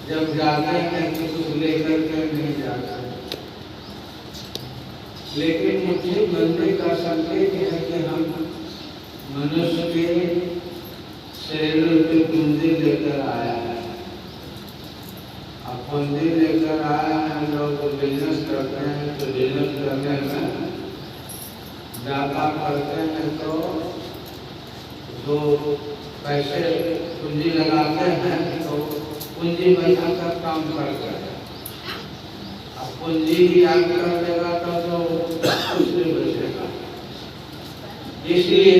जब जाते हैं तो कुछ लेकर के नहीं जाता, लेकिन मुझे बनने का संकेत है कि हम मनुष्य के शरीर की कुंजी लेकर आया है। अब कुंजी लेकर आया है, लोग बिजनेस करते हैं तो बिजनेस करने में व्यापार करते हैं तो जो पैसे पूंजी लगाते हैं तो पूंजी पैसा का काम करता है। अब पूंजी याद कर देगा तो कुछ नहीं बचेगा। इसलिए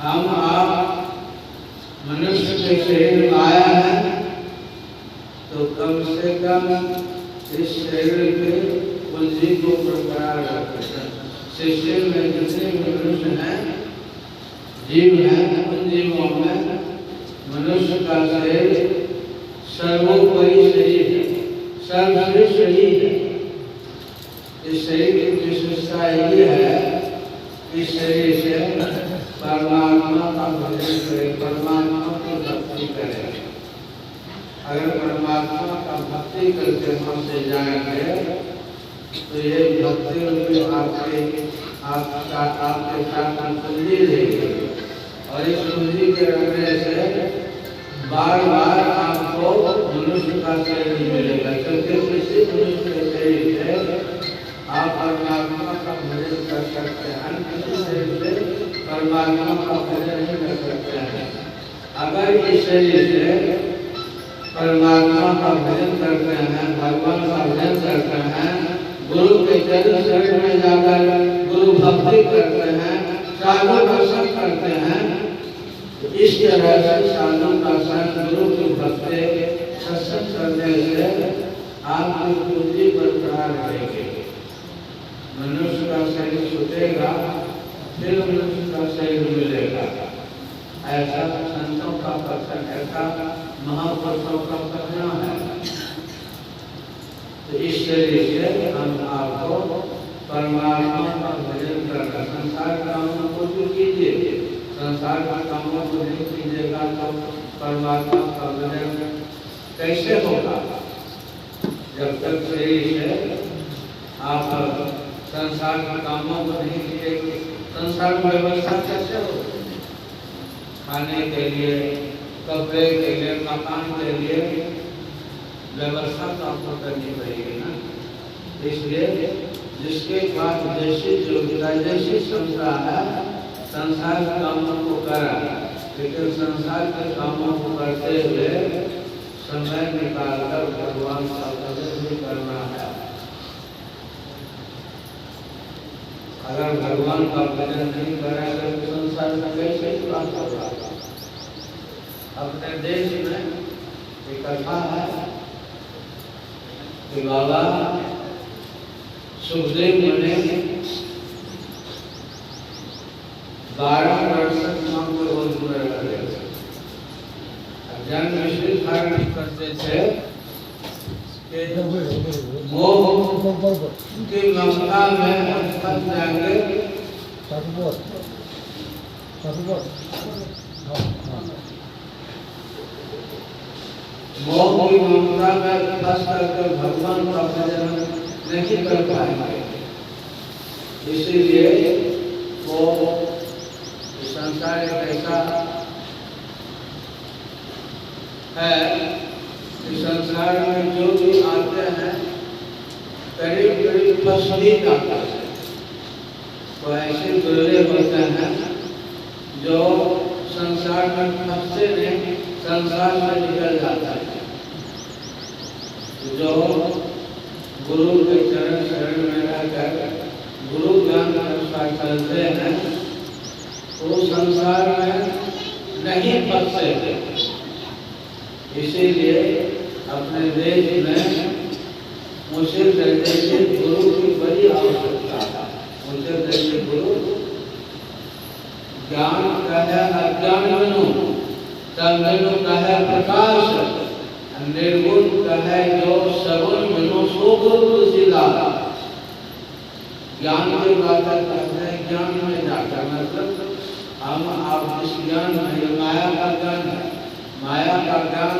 हम आप मनुष्य के शरीर में आया है तो कम से कम इस शरीर के पूंजी को बरकरार रखें। शिष्य में जितने मनुष्य हैं, जीव हैं, उन जीवों में मनुष्य का शरीर सर्वोपरि शरीर है, सर्वश्रेष्ठ शरीर है। इस शरीर की विशेषता ये है कि इस शरीर से परमात्मा का भजन करे, परमात्मा की भक्ति करे। अगर परमात्मा का भक्ति करके हम से जाएंगे तो ये भक्ति रूपी आपके साथ कुंजी रहेगी और इस कुंजी के रखने से बार बार आपको मनुष्य का शरीर मिलेगा, क्योंकि किसी मनुष्य के शरीर से आप परमात्मा का भजन कर सकते हैं, किसी शरीर से परमात्मा का भजन नहीं कर सकते हैं। अगर इस शरीर से परमात्मा का भजन करते हैं, भगवान का भजन करते हैं, गुरु के चरण शरण में जाकर गुरु भक्ति करते हैं, साधु दर्शन करते हैं, तो इस तरह से साधु का संग, गुरु की भक्ति सत्संग करने से आपकी पूंजी बरकरार रहेगी। मनुष्य का शरीर छूटेगा, फिर मनुष्य का शरीर मिलेगा। ऐसा संतों का कथन, ऐसा महापुरुषों का कहना है। तो इस शरीर से हम आपको परमात्मा का भजन करना, संसार कामों को जो कीजिए, संसार का कामों को नहीं कीजिएगा तो परमात्मा का भजन कैसे होगा? जब तक शरीर से आप संसार के कामों को नहीं कीजिएगा, संसार में व्यवस्था कैसे होगी? खाने के लिए, कपड़े के लिए, मकान के लिए व्यवस्था तो आपको करनी पड़ेगी ना। इसलिए जिसके पास जैसी योग्यता, जैसी क्षमता है, संसार के कामों को करा, लेकिन संसार के कामों को करते हुए समय निकालकर भगवान का भजन भी कर अगर भगवान का भजन नहीं करेगा तो संसार में कैसे प्राप्त होगा। अपने देश में एक कथा है कि बाबा सुखदेव मुनि 12 वर्ष तक मां को गोद में रखे थे। जन्म विषय धारण करते थे मोह की ममता में फंस जाएंगे। मोह की ममता में फंस करके भगवान का भजन नहीं कर पाएंगे। इसीलिए वो संसार एक ऐसा है कि संसार में जो भी आते हैं करीब करीब फंस ही जाता है। तो ऐसे दुर्लभ होते हैं जो संसार में फंसते नहीं, संसार से निकल जाता है। जो गुरु के चरण शरण में रहकर गुरु ज्ञान के अनुसार चलते हैं तो संसार में नहीं फंसते। इसीलिए अपने देश में मुझे जैसे गुरु की बड़ी आवश्यकता है। मुझे जैसे गुरु ज्ञान का है अज्ञान बनो, तंगनो का है प्रकाश, निर्गुण का है जो सगुण बनो सो गुरु सीधा। ज्ञान की बात करते हैं, ज्ञान में जाकर मतलब हम आप इस ज्ञान में माया का ज्ञान है, माया का ज्ञान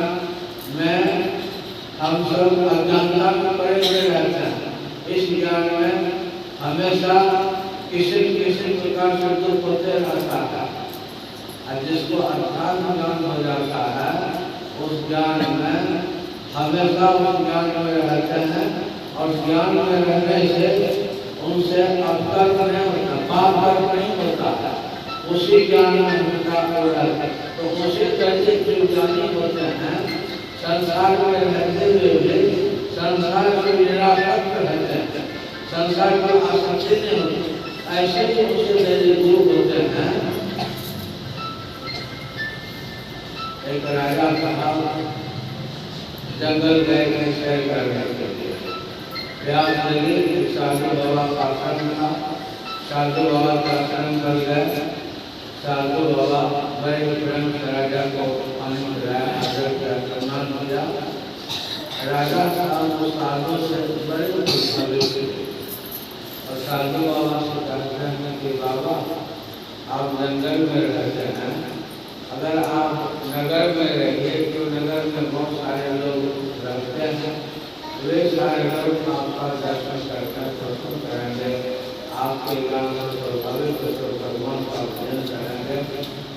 में हम सब अज्ञानता में पड़े हुए रहते हैं। इस ज्ञान में हमेशा किसी प्रकार से दुख होते रहता है। और जिसको अध्यात्म ज्ञान हो जाता है उस ज्ञान में हमेशा उस ज्ञान में रहते हैं और ज्ञान में रहने से उनसे अपकर्म नहीं होता, पाप कर्म नहीं होता है। उसी ज्ञान में हमेशा रहते हैं। तो उसी तरह जो ज्ञानी होते हैं संसार में रहते हुए भी संसार से निरासक्त रहते हैं, संसार पर आसक्ति नहीं होती। ऐसे ही उसे मेरे गुरु होते हैं। एक राजा साहब जंगल गए सैर करने के लिए। प्यास लगी, साधु बाबा का आश्रम था, साधु बाबा का आश्रम कर गए। साधु बाबा बड़े प्रेम से राजा को पानी पिलाया, आदर किया, सम्मान किया। राजा साहब उस साधु से बड़े खुश थे और साधु बाबा से कहते हैं कि बाबा आप जंगल में रहते हैं, अगर आप नगर में रहिए तो नगर में बहुत सारे लोग रहते हैं, वे सारे लोग आपका दर्शन करकर दर्शन करेंगे, आपके गांव में स्वाभाविक तो भगवान का भजन करेंगे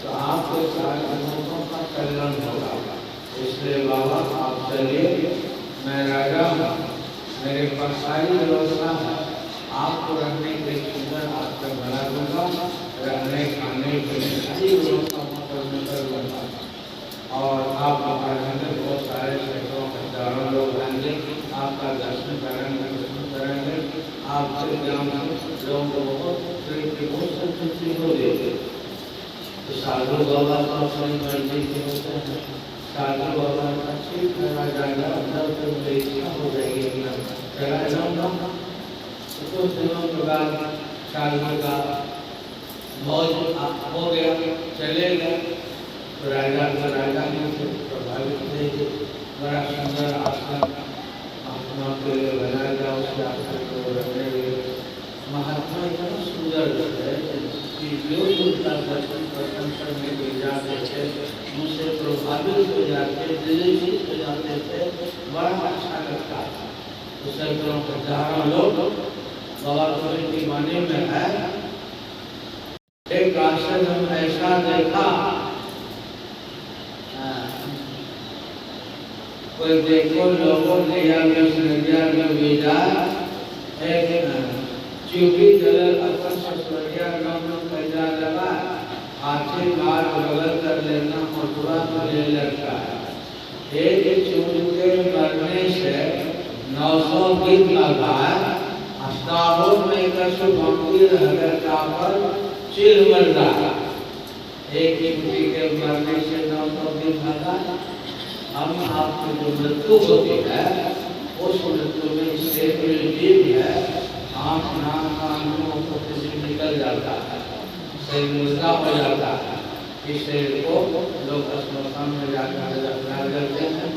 तो आपके सारे लोगों का कल्याण होगा। इसलिए बाबा आप चलिए, मैं राजा हूँ, मेरे पास सारी व्यवस्था है, आपको रहने के सुंदर आश्रम बना दूंगा, रहने खाने के लिए सारी व्यवस्था कर दूंगा और आप रहेंगे, बहुत सारे सैकड़ों हजारों लोग रहेंगे, आपका दर्शन करेंगे, आपसे ज्ञान लोगों को बहुत संतुष्टि हो देगी। तो साधु बाबा को अपनी मर्जी के होते हैं। साधु बाबा का ठीक करा जाएगा, अंदर से मुझे इच्छा हो जाएगी चला जाऊँगा। तो कुछ दिनों के बाद साधु का मौज हो गया, चले गए। तो राजा ने प्रभावित थे, बड़ा सुंदर आश्रम महात्मा के लिए बनाया गया। उसके आश्रम को रखने के महात्मा इतना सुंदर है कि जो उनका दर्शन करने के जाते थे उनसे प्रभावित हो जाते, दिलचस्प हो जाते थे, बड़ा अच्छा लगता था। तो सैकड़ों हजारों लोग बाबा के माने में है। एक आश्रम ऐसा देखा, कोई देखो लोगों ने एक चूड़ी जल अपन ससुरिया गाँव में पैदा लगा, हाथी मार बगल कर लेना मथुरा तो ले लगता है। एक चूड़ी के मरने से 900 दिन लगा, दाहोद में कछु गंभीर हृदयता पर चिल मर रहा। एक युवती के मरने से 900 दिन भागा। हम आपकी जो मृत्यु होती है उस मृत्यु में जीव है, आँख नाक कान मुंह को किसी निकल जाता है, शरीर मुर्दा हो जाता है। इस शरीर को लोग श्मशान में जाकर दफना करते हैं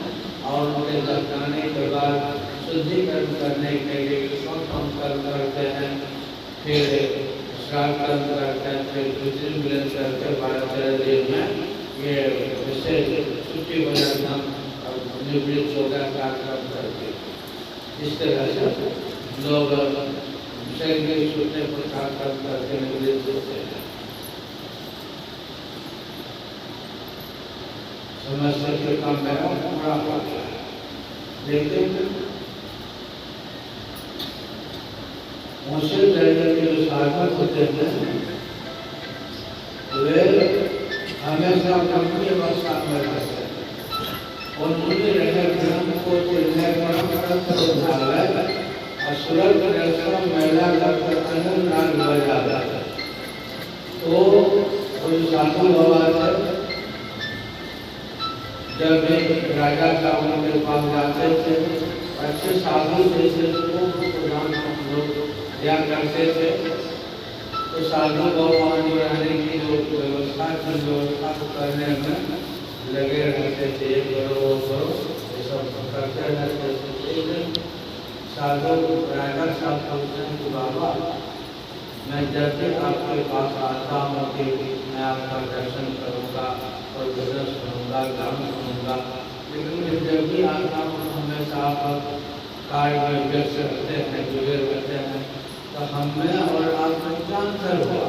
और उनके दफनाने के बाद शुद्धिकरण करने के लिए कर्म करते हैं, फिर श्राद्ध कर्म करते हैं, फिर दूसरी मिलन करके 12-13 दिन में ये विशेष छुट्टी हो जाना और निवृत्त हो गया कार्यक्रम करके। इस तरह से लोग शरीर के छूटने पर कार्यक्रम करके निवृत्त होते हैं। समस्या के काम मेरा पूरा हो गया, लेकिन मुश्किल रहने के जो साधक होते हैं वे हमेशा अपनी अवस्था में रहते हैं और उनके रहने धर्म को असुरत दर्शन महिला करते हैं नाग बजाता है। तो उन साधु बाबा से जब एक राजा साहब उनके पास जाते थे, अच्छे साधु जैसे प्रधान लोग क्या करते थे, तो साधु बाबा जो रहने की जो व्यवस्था थी व्यवस्था को करने में लगे रहते थे। करो वो करो ये सब करते रहते थे। साधु राजा साहब पूछते हैं कि बाबा मैं जब भी आपके पास आता हूँ कि मैं आपका दर्शन करूँगा और भजन सुनूंगा, गान सुनूंगा, लेकिन जब भी आता हूँ हमेशा आप कार्य में व्यस्त रहते हैं, जुड़े रहते हैं, तो हमें और आप में क्या अंतर हुआ?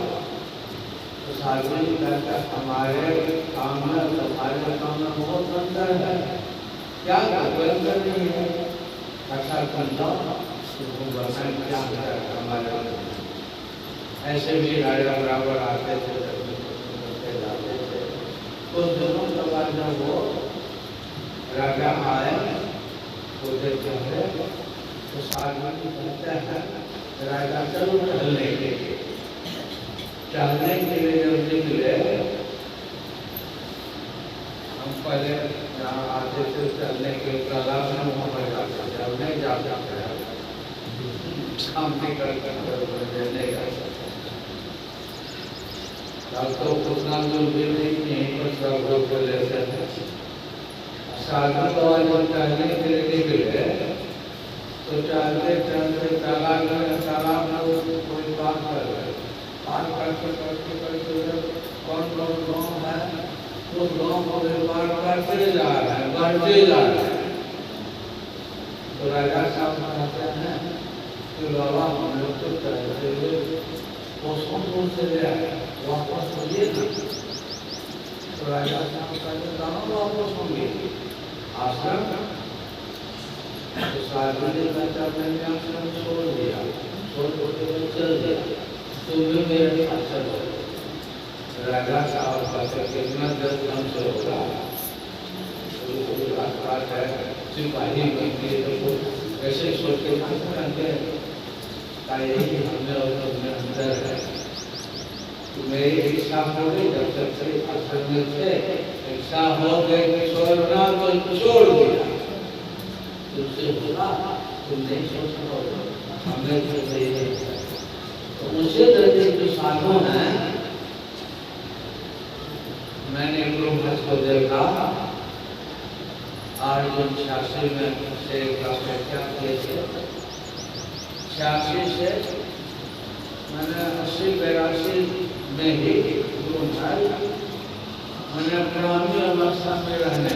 तो साधु जी कहते हमारे काम में तुम्हारे काम में बहुत अंतर है। क्या कोई अंतर नहीं है? अच्छा समझाओ क्या हमारे ऐसे भी राजा बराबर आते थे, जाते थे। कुछ दिनों के बाद जब वो राजा आए तो देखते हैं तो साधु कहते हैं राजा चलो टहलने के लिए। टहलने के लिए जब निकले, हम पहले जहाँ आते थे टहलने के तालाब में वहाँ पर जाते थे, अब नहीं जाते हम नहीं करते तो उतना दूर भी नहीं, यहीं पर सब लोग लेते हैं। साधु बाबा जब टहलने के लिए निकले तो टहलते टहलते तालाब में कोई पार कर रहे, पार करते करते करते कौन कौन गाँव है उस गाँव को भी पार करते जा रहे हैं, बढ़ते जा रहे हैं। तो राजा साहब कहते हैं कि बाबा हम लोग तो टहलते हुए कौन से ले आए, वापस होइए ना। तो राजा साहब कहते गाँव वापस होंगे आश्रम। तो साधु जी कहता मैंने आश्रम छोड़ दिया, छोड़ के चल दिया, तुम भी मेरे साथ चलो। राजा साहब कहते कितना दर्द हमसे होगा, रास्ता है सिपाही बनके तो कैसे सोच के कहते यही हमें और तुम्हें अंदर है। मेरी इच्छा हो गई जब तक से आश्रम में थे, इच्छा हो गई छोड़ना तो छोड़ दिया, तुमसे बोला तुम नहीं छोड़ सकोगे, हमने तो सही नहीं किया। तो उसे दर्जे जो साधु हैं, मैंने गृहस्थ को देखा आज 86 में से व्याख्या किए थे, 86 से मैंने 80-82 में ही मैंने ग्रामीण अवस्था में रहने